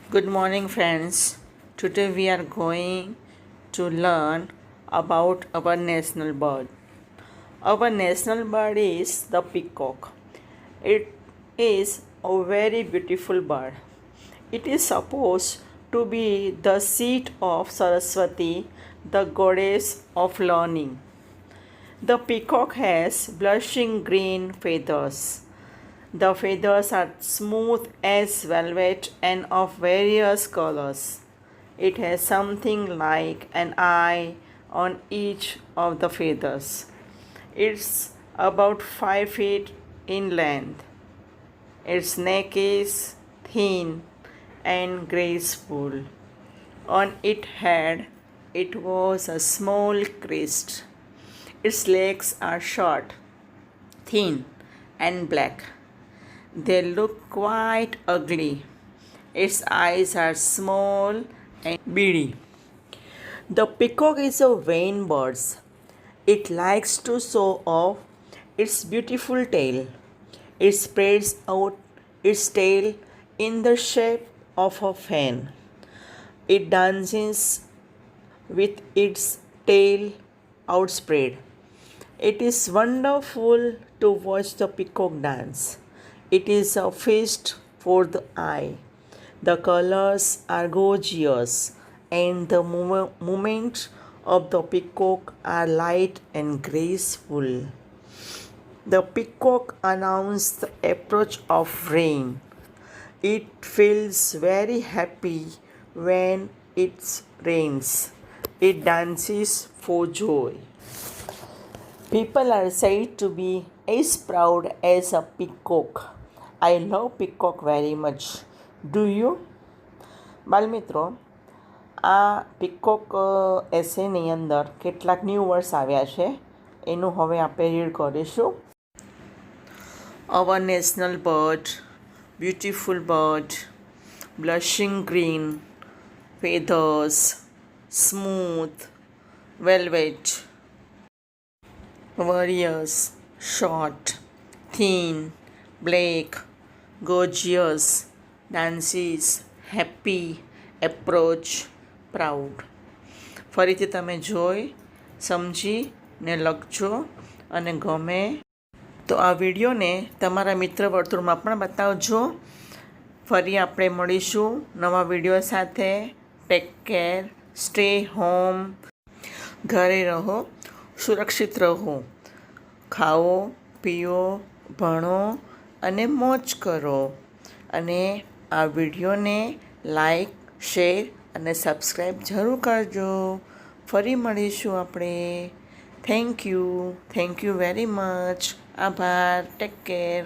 Good morning, friends. Today we are going to learn about our national bird. Our national bird is the peacock. It is a very beautiful bird. It is supposed to be the seat of Saraswati, the goddess of learning. The peacock has blushing green feathers. The feathers are smooth as velvet and of various colors. It has something like an eye on each of the feathers. It's about 5 feet in length. Its neck is thin and graceful. On its head, it was a small crest. Its legs are short, thin, and black. They look quite ugly. Its eyes are small and beady. The peacock is a vain bird. It likes to show off its beautiful tail. It spreads out its tail in the shape of a fan. It dances with its tail outspread. It is wonderful to watch the peacock dance. It is a feast for the eye. The colors are gorgeous, and the movements of the peacock are light and graceful. The peacock announces the approach of rain. It feels very happy when it rains. It dances for joy. People are said to be as proud as a peacock. I love peacock very much. Do you? બાલમિત્રો, આ peacock એસેની અંદર કેટલાક new words આવ્યા છે એનું હવે આપણે read કરીશું. Our national bird, beautiful bird, blushing green, feathers, smooth, velvet, various, short, thin, black, gorgeous, dances, happy, approach, proud. ફરીથી તમે જોઈ સમજીને લખજો અને ગમે તો આ વિડીયોને તમારા મિત્ર વર્તુળમાં પણ બતાવજો. ફરી આપણે મળીશું નવા વિડીયો સાથે. ટેક કેર, સ્ટે હોમ, ઘરે રહો, સુરક્ષિત રહો, ખાઓ, પીઓ, ભણો અને મોજ કરો. અને આ વિડીયોને લાઈક, શેર અને સબસ્ક્રાઈબ જરૂર કરજો. ફરી મળીશું આપણે. Thank you very much. આભાર. Take care.